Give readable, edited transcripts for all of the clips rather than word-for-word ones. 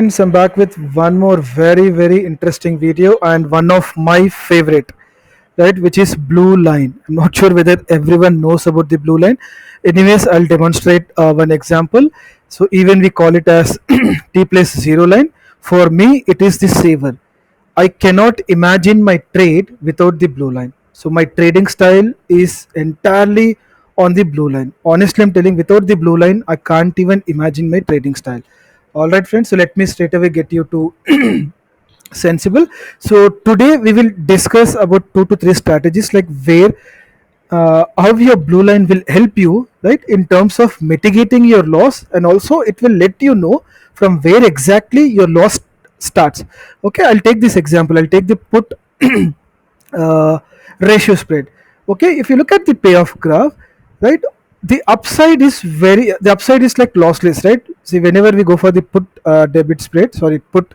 friends, I'm back with one more very interesting video and one of my favorite, right, which is blue line. I'm not sure whether everyone knows about the blue line. Anyways, I'll demonstrate one example. So even we call it as T+0 line. For me, it is the saver. I cannot imagine my trade without the blue line. So my trading style is entirely on the blue line. Honestly, I'm telling, without the blue line, I can't even imagine my trading style. All right, friends. So let me straight away get you to sensible. So today we will discuss about 2 to 3 strategies, like where how your blue line will help you, right, in terms of mitigating your loss, and also it will let you know from where exactly your loss starts. Okay, I'll take this example. I'll take the put uh, ratio spread. Okay, if you look at the payoff graph, right, the upside is like lossless, right? See, whenever we go for the put debit spread, sorry, put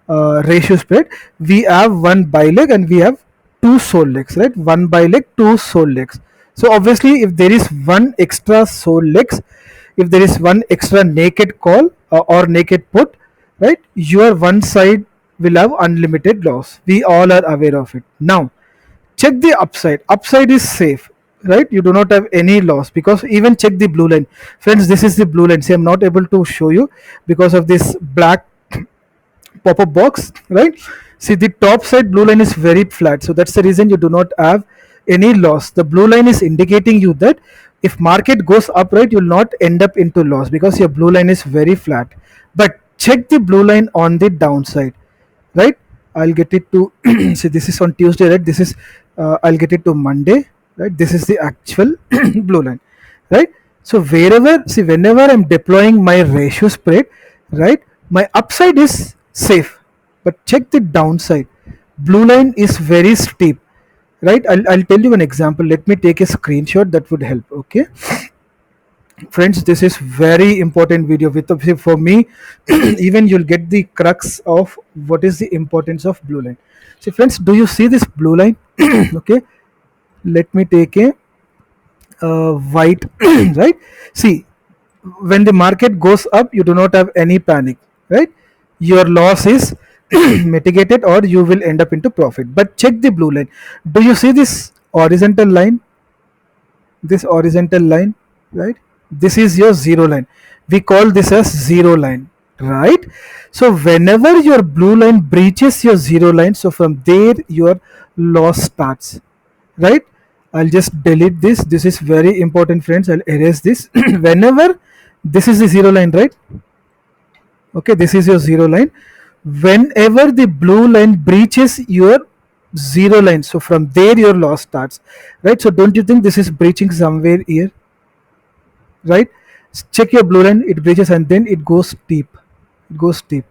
ratio spread, we have one buy leg and we have two sold legs, right? One buy leg, two sold legs. So obviously, if there is one extra sold legs, if there is one extra naked call or naked put, right, your one side will have unlimited loss. We all are aware of it. Now check the upside. Upside is safe, right? You do not have any loss, because even check the blue line, friends. This is the blue line. See, I'm not able to show you because of this black pop-up box, right? See, the top side blue line is very flat, so that's the reason you do not have any loss. The blue line is indicating you that if market goes up, right, you'll not end up into loss because your blue line is very flat. But check the blue line on the downside, right? I'll get it to see, this is on Tuesday, right? This is I'll get it to Monday, right? This is the actual blue line, right? So wherever, see, whenever I'm deploying my ratio spread, right, my upside is safe, but check the downside. Blue line is very steep, right? I'll tell you an example. Let me take a screenshot, that would help. Okay, friends, this is very important video with for me. Even you'll get the crux of what is the importance of blue line. See, friends, do you see this blue line? Okay, let me take a white right. See, when the market goes up, you do not have any panic, right? Your loss is mitigated, or you will end up into profit. But check the blue line. Do you see this horizontal line? This horizontal line, right? This is your zero line. We call this as zero line, right? So whenever your blue line breaches your zero line, so from there your loss starts, right? I'll just delete this. This is very important, friends. I'll erase this. Whenever this is the zero line, right? Okay, this is your zero line. Whenever the blue line breaches your zero line, so from there your loss starts, right? So don't you think this is breaching somewhere here, right? Check your blue line, it breaches and then it goes steep. It goes steep,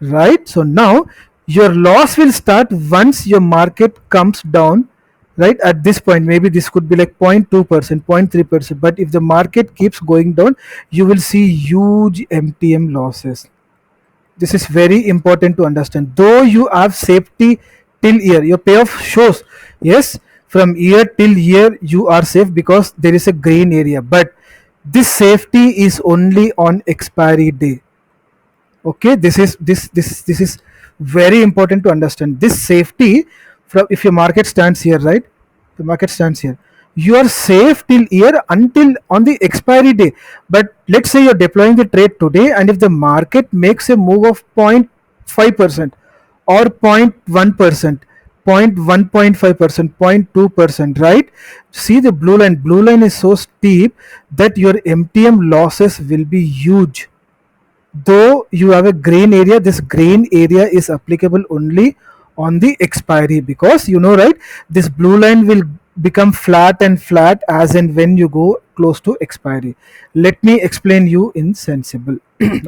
right? So now your loss will start once your market comes down, right? At this point, maybe this could be like 0.2%, 0.3%, but if the market keeps going down, you will see huge MTM losses. This is very important to understand. Though you have safety till here, your payoff shows, yes, from here till here you are safe because there is a green area, but this safety is only on expiry day. Okay, this is very important to understand. This safety, from, if your market stands here, right, the market stands here, you are safe till here until on the expiry day. But let's say you're deploying the trade today, and if the market makes a move of 0.5% or 0.1%, 0.1.5%, 0.2%, right? See the blue line. Blue line is so steep that your MTM losses will be huge. Though you have a green area, this green area is applicable only on the expiry, because you know, right, this blue line will become flat and flat as and when you go close to expiry. Let me explain you in sensible.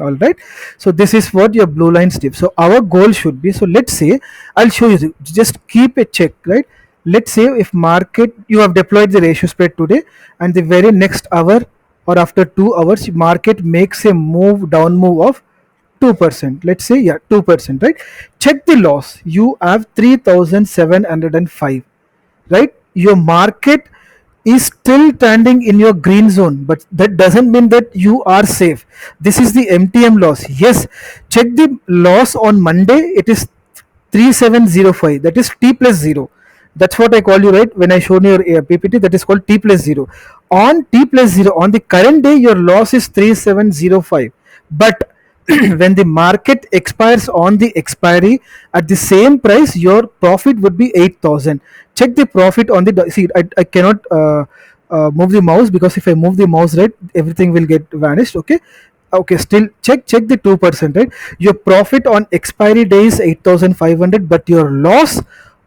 All right, so this is what your blue line steep. So our goal should be, so let's say, I'll show you, just keep a check, right? Let's say if market, you have deployed the ratio spread today, and the very next hour or after 2 hours market makes a move, down move of 2%, let's say, yeah, 2%, right? Check the loss. You have 3705, right? Your market is still standing in your green zone, but that doesn't mean that you are safe. This is the MTM loss. Yes, check the loss on Monday. It is 3705. That is T plus 0. That's what I call you, right? When I showed your PPT, that is called T plus 0. On T plus 0, on the current day, your loss is 3705. But when the market expires on the expiry at the same price, your profit would be 8,000. Check the profit on the see. I cannot move the mouse, because if I move the mouse, right, everything will get vanished. Okay, still check the 2%, right? Your profit on expiry day is 8,500, but your loss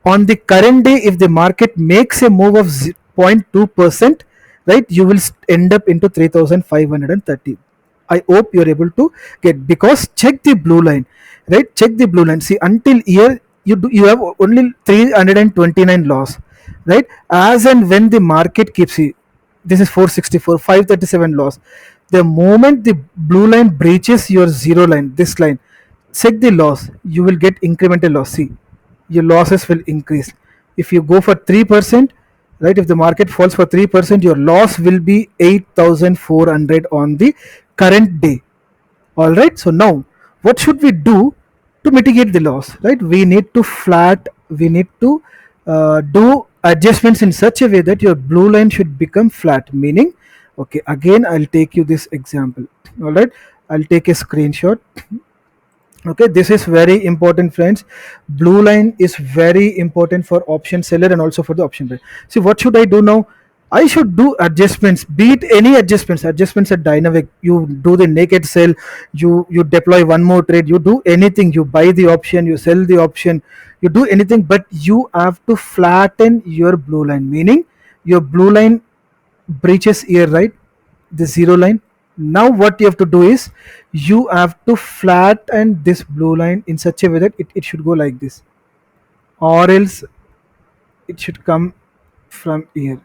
on the current day, if the market makes a move of 0.2%, right, you will end up into 3,530. I hope you're able to get, because check the blue line, right? Check the blue line. See, until here you have only 329 loss, right? As and when the market keeps, see, this is 464, 537 loss. The moment the blue line breaches your zero line, this line, check the loss. You will get incremental loss. See, your losses will increase. If you go for 3%, right, if the market falls for 3%, your loss will be 8,400 on the current day. All right, so now what should we do to mitigate the loss? Right, we need to do adjustments in such a way that your blue line should become flat, meaning, okay, again I'll take you this example. All right, I'll take a screenshot. Okay, this is very important, friends. Blue line is very important for option seller and also for the option buyer. See, what should I do now? I should do adjustments, be it any adjustments are dynamic. You do the naked sell, you deploy one more trade, you do anything, you buy the option, you sell the option, you do anything, but you have to flatten your blue line, meaning your blue line breaches here, right, the zero line. Now what you have to do is you have to flatten this blue line in such a way that it should go like this, or else it should come from here.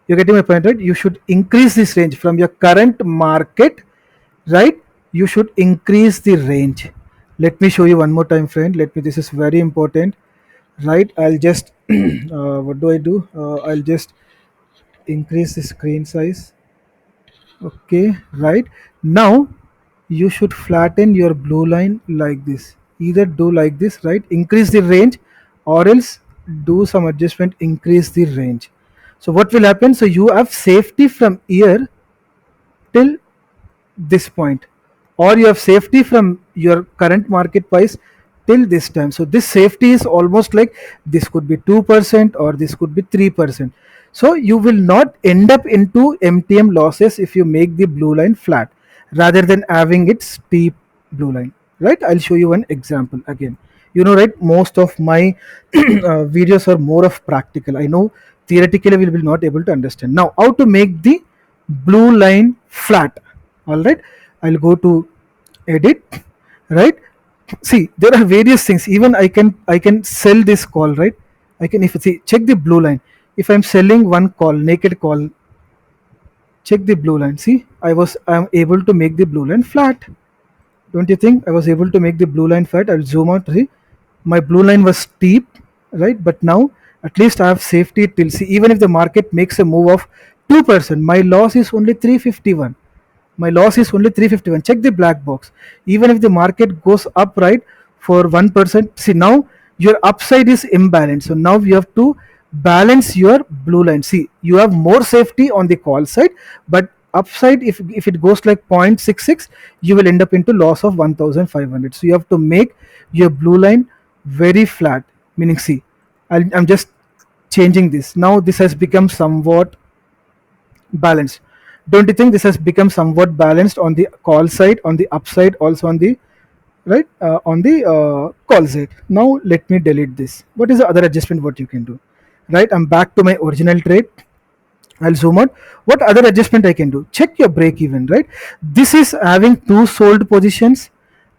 You're getting my point, right? You should increase this range from your current market, right? You should increase the range. Let me show you one more time, friend. Let me, this is very important, right? I'll just what do I do? I'll just increase the screen size. Okay, right. Now you should flatten your blue line like this. Either do like this, right, increase the range, or else do some adjustment, increase the range. So what will happen? So you have safety from here till this point, or you have safety from your current market price till this time. So this safety is almost like, this could be 2% or this could be 3%. So you will not end up into MTM losses if you make the blue line flat rather than having it steep blue line, right? I'll show you one example again. You know, right, most of my videos are more of practical. I know theoretically we will not able to understand. Now how to make the blue line flat? All right, I'll go to edit, right? See, there are various things. Even I can sell this call, right? I can, if see, check the blue line. If I'm selling one call, naked call, check the blue line. See, I'm able to make the blue line flat. Don't you think I was able to make the blue line flat? I'll zoom out. See, my blue line was steep, right? But now at least I have safety till, see, even if the market makes a move of 2%, my loss is only 351. My loss is only 351. Check the black box. Even if the market goes up, right, for 1%, see, now your upside is imbalanced. So now you have to balance your blue line. See, you have more safety on the call side, but upside, if it goes like 0.66, you will end up into loss of 1,500. So you have to make your blue line very flat, meaning, see, I'm just changing this. Now this has become somewhat balanced. Don't you think this has become somewhat balanced on the call side, on the upside, also on the, right, on the call side? Now let me delete this. What is the other adjustment what you can do? Right, I'm back to my original trade. I'll zoom out. What other adjustment I can do? Check your break even, right? This is having two sold positions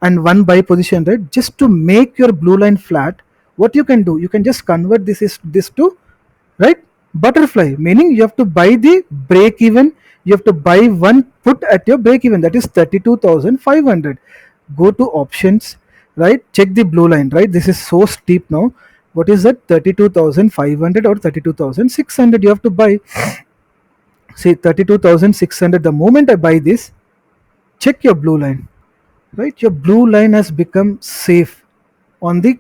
and one buy position, right? Just to make your blue line flat, what you can do, you can just convert this to, right, butterfly, meaning you have to buy the break even. You have to buy one put at your break even, that is 32,500. Go to options, right, check the blue line, right? This is so steep now. What is that? 32,500 or 32,600 you have to buy. See 32,600. The moment I buy this, check your blue line, right? Your blue line has become safe on the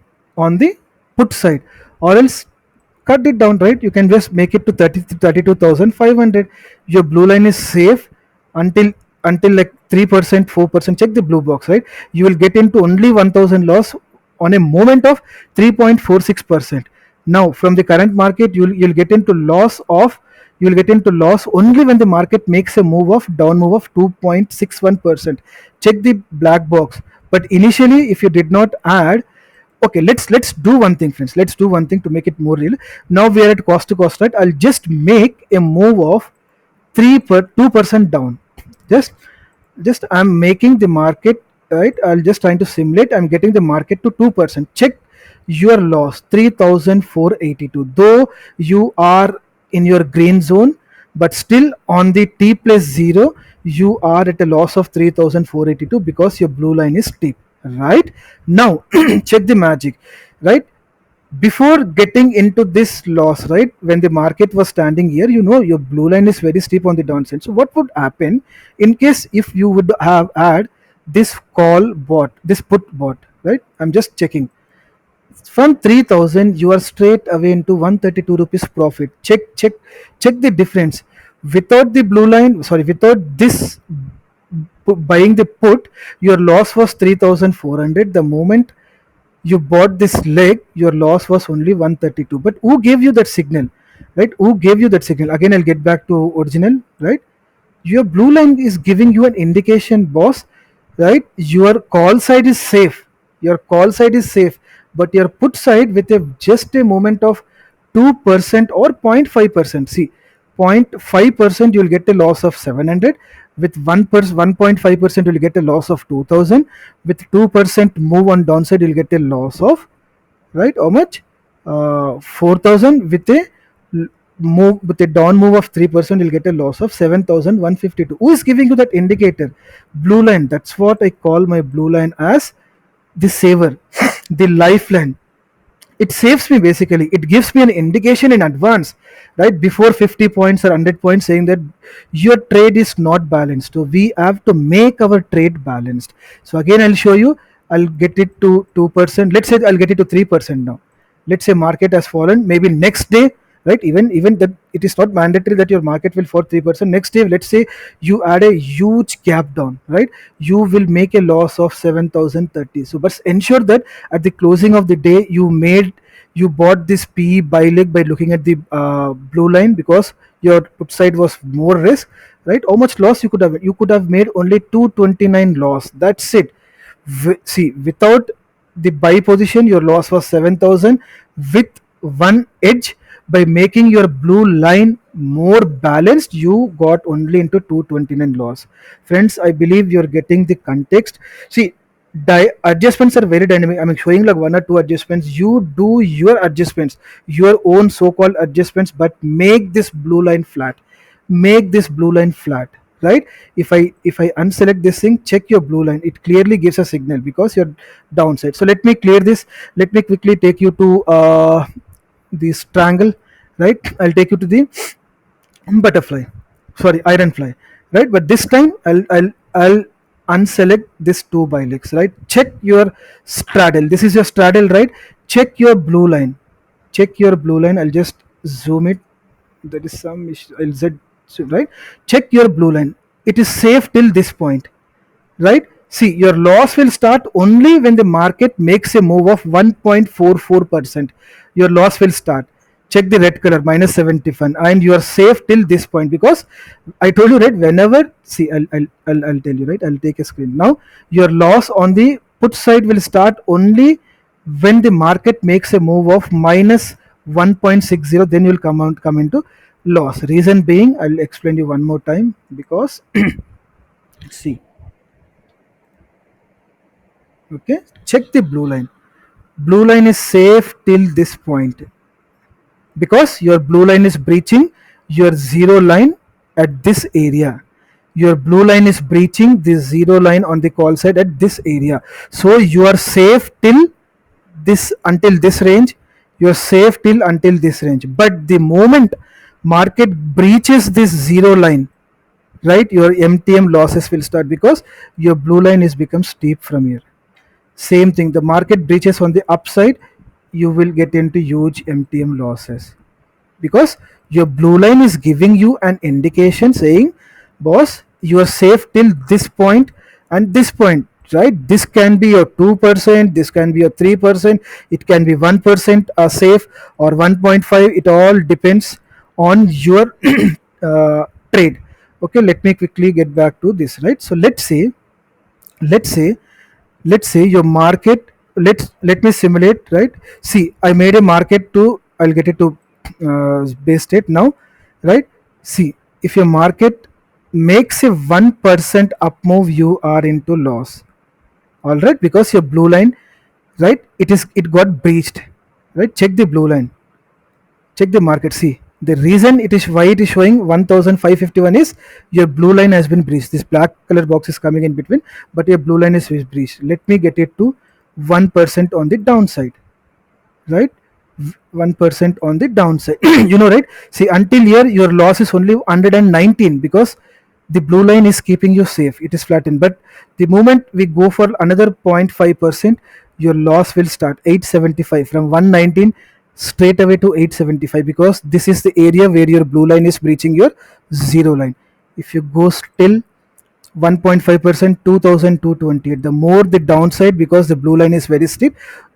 put side, or else cut it down, right? You can just make it to 32,500. Your blue line is safe until like 3%, 4%. Check the blue box, right? You will get into only 1,000 loss on a moment of 3.46%. Now from the current market, you'll get into loss of, you'll get into loss only when the market makes a move of down move of 2.61%. Check the black box. But initially, if you did not add, okay, let's do one thing, friends. Let's do one thing to make it more real. Now we are at cost to cost, right? I'll just make a move of 2% down. just just I'm making the market, right? I'll just trying to simulate. I'm getting the market to 2%. Check your loss, 3,482. Though you are in your green zone, but still on the T+0, you are at a loss of 3,482 because your blue line is steep, right? Now check the magic, right? Before getting into this loss, right, when the market was standing here, your blue line is very steep on the downside. So what would happen in case if you would have had this call bot, this put bot, right? I'm just checking. From 3,000 you are straight away into 132 rupees profit. Check the difference. Without the blue line, sorry, without this buying the put, your loss was 3,400. The moment you bought this leg, your loss was only 132. But who gave you that signal, right? Who gave you that signal? Again, I'll get back to original, right? Your blue line is giving you an indication, boss, right? Your call side is safe, your call side is safe, but your put side with a just a moment of 2% or 0.5%. See, 0.5% you'll get a loss of 700. With 1.5% you'll get a loss of 2,000. With 2% move on downside you'll get a loss of, right, how much? 4,000. With a move, with a down move of 3%, you'll get a loss of 7,152. Who is giving you that indicator? Blue line. That's what I call my blue line as the saver, the lifeline. It saves me, basically. It gives me an indication in advance, right, before 50 points or 100 points, saying that your trade is not balanced. So we have to make our trade balanced. So again, I'll show you. I'll get it to 2%. Let's say I'll get it to 3% now. Let's say market has fallen, maybe next day, right? Even that, it is not mandatory that your market will fall 3%. Next day, let's say you add a huge gap down, right? You will make a loss of 7,030. So but ensure that at the closing of the day you bought this PE buy leg by looking at the blue line, because your put side was more risk, right? How much loss you could have? You could have made only 229 loss. That's it. See, without the buy position, your loss was 7,000. With one edge, by making your blue line more balanced, you got only into 229 loss. Friends, I believe you're getting the context. See, adjustments are very dynamic. I'm showing like one or two adjustments. You do your adjustments, your own so-called adjustments, but make this blue line flat. Make this blue line flat, right? If I unselect this thing, check your blue line. It clearly gives a signal because you're downside. So let me clear this. Let me quickly take you to this triangle, right? I'll take you to the butterfly, sorry, iron fly, right? But this time I'll unselect this two buy legs, right? Check your straddle. This is your straddle, right? Check your blue line. Check your blue line. I'll just zoom it. There is some issue. I'll z, right? Check your blue line. It is safe till this point, right? See, your loss will start only when the market makes a move of 1.44%. Your loss will start. Check the red color, minus 71, and you are safe till this point, because I told you, right? Whenever, see, I'll tell you, right? I'll take a screen now. Your loss on the put side will start only when the market makes a move of minus 1.60. Then you'll come into loss. Reason being, I'll explain you one more time, because see, okay, check the blue line. Blue line is safe till this point, because your blue line is breaching your zero line at this area. Your blue line is breaching the zero line on the call side at this area. So you are safe till this, until this range. You are safe till until this range. But the moment market breaches this zero line, right, your MTM losses will start because your blue line is become steep from here. Same thing, the market breaches on the upside, you will get into huge MTM losses because your blue line is giving you an indication saying, boss, you are safe till this point and this point, right? This can be your 2%, this can be your 3%, it can be 1% safe or 1.5. It all depends on your trade. Okay, let me quickly get back to this, right? So let's say let's say your market, let me simulate, right? See, I made a market to, I'll get it to base state now, right? See, if your market makes a 1% up move, you are into loss. All right, because your blue line, right, it got breached, right? Check the blue line, check the market. See, the reason it is why it is showing 1551 is your blue line has been breached. This black color box is coming in between, but your blue line is breached. Let me get it to 1% on the downside, right? 1% on the downside. Right? See, until here your loss is only 119 because the blue line is keeping you safe, it is flattened. But the moment we go for another 0.5%, your loss will start 875 from 119 straight away to 875 because this is the area where your blue line is breaching your zero line. If you go still 1.5%, 2228, the more the downside because the blue line is very steep,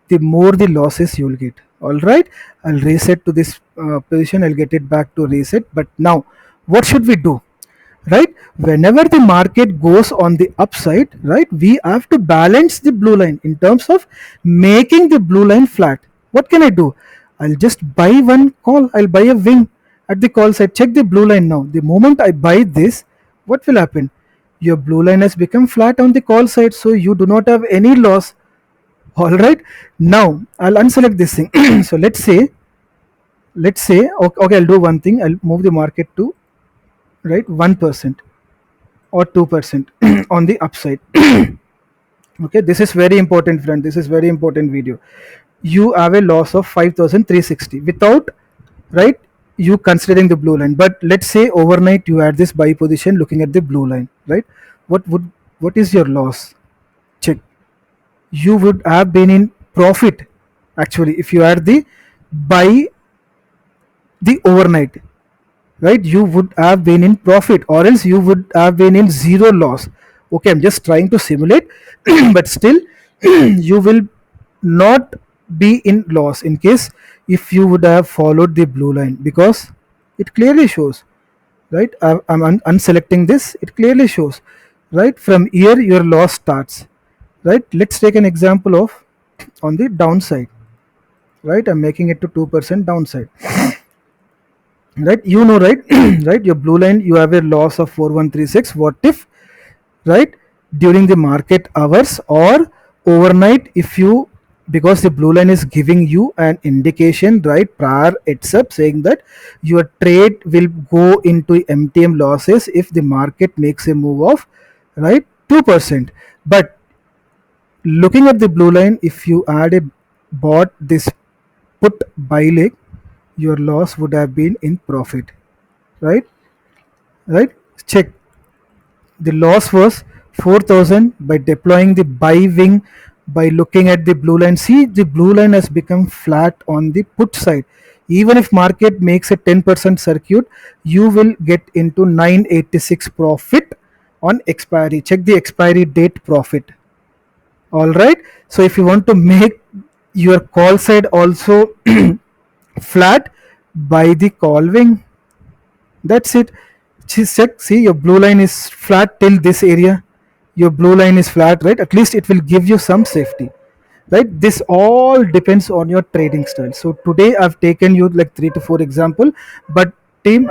the more the losses you will get. All right, I'll reset to this position, I'll get it back to reset. But now what should we do, right? Whenever the market goes on the upside, right, we have to balance the blue line in terms of making the blue line flat. What can I do? I'll just buy one call, I'll buy a wing at the call side. Check the blue line now. The moment I buy this, what will happen? Your blue line has become flat on the call side, so you do not have any loss. All right, now I'll unselect this thing. So let's say okay, I'll do one thing, I'll move the market to, right, 1% or 2% on the upside. Okay, this is very important, friend, this is very important video. You have a loss of 5360 without, right, you considering the blue line. But let's say overnight you had this buy position looking at the blue line, right? What is your loss? Check. You would have been in profit actually if you had the buy the overnight, right? You would have been in profit or else you would have been in zero loss. Okay, I'm just trying to simulate. But still you will not be in loss in case if you would have followed the blue line because it clearly shows, right? I'm unselecting this, it clearly shows, right? From here your loss starts, right? Let's take an example of on the downside, right? I'm making it to 2% downside, right? Right? Right, your blue line, you have a loss of 4136. What if, right, during the market hours or overnight, if you, because the blue line is giving you an indication, right, prior heads up saying that your trade will go into MTM losses if the market makes a move of, right, 2%. But looking at the blue line, if you had a bought this put buy leg, your loss would have been in profit, right? Right, check. The loss was 4000 by deploying the buy wing. By looking at the blue line, see, the blue line has become flat on the put side. Even if market makes a 10% circuit, you will get into 986 profit on expiry. Check the expiry date profit. All right, so if you want to make your call side also flat, by the call wing. That's it. Check, see, your blue line is flat till this area. Your blue line is flat, right? At least it will give you some safety, right? This all depends on your trading style. So today I've taken you like 3 to 4 example, but team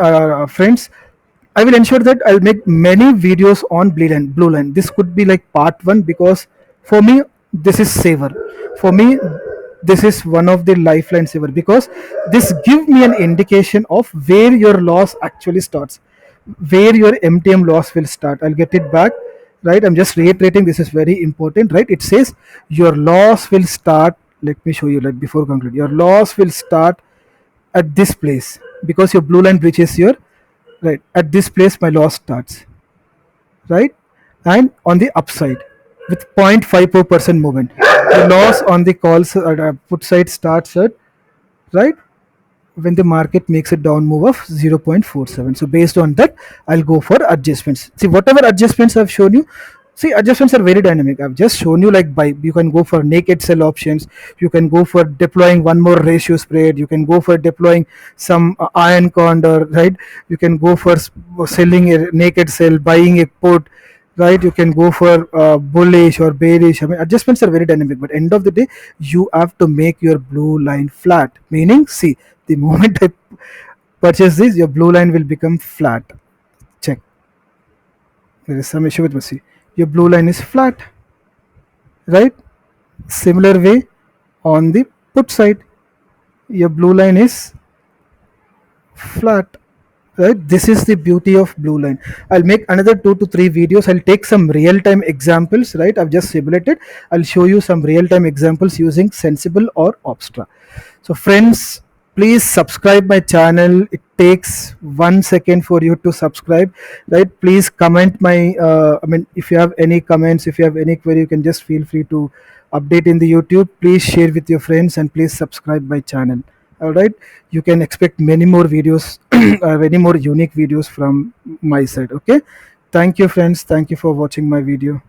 friends, I will ensure that I'll make many videos on blue line. This could be like part one because for me this is saver. For me, this is one of the lifeline saver because this give me an indication of where your loss actually starts, where your MTM loss will start. I'll get it back, right? I'm just reiterating, this is very important, right? It says your loss will start. Let me show you, like before conclude, your loss will start at this place, because your blue line breaches your, right, at this place my loss starts, right? And on the upside with 0.54% movement, the loss on the calls put side starts at, right, when the market makes a down move of 0.47. So based on that, I'll go for adjustments. See, whatever adjustments I've shown you, see, adjustments are very dynamic. I've just shown you like buy. You can go for naked sell options. You can go for deploying one more ratio spread. You can go for deploying some iron condor, right? You can go for selling a naked sell, buying a put, right? You can go for bullish or bearish. I mean, adjustments are very dynamic, but end of the day, you have to make your blue line flat. Meaning, see, the moment I purchase this, your blue line will become flat. Check. There is some issue with Messi. Your blue line is flat, right? Similar way on the put side, your blue line is flat, right? This is the beauty of blue line. I'll make another 2 to 3 videos. I'll take some real-time examples, right? I've just simulated. I'll show you some real-time examples using Sensible or Opstra. So friends, please subscribe my channel. It takes 1 second for you to subscribe, right? Please comment my I mean, if you have any comments, if you have any query, you can just feel free to update in the YouTube. Please share with your friends and please subscribe my channel. All right, you can expect many more videos many more unique videos from my side. Okay, thank you friends, thank you for watching my video.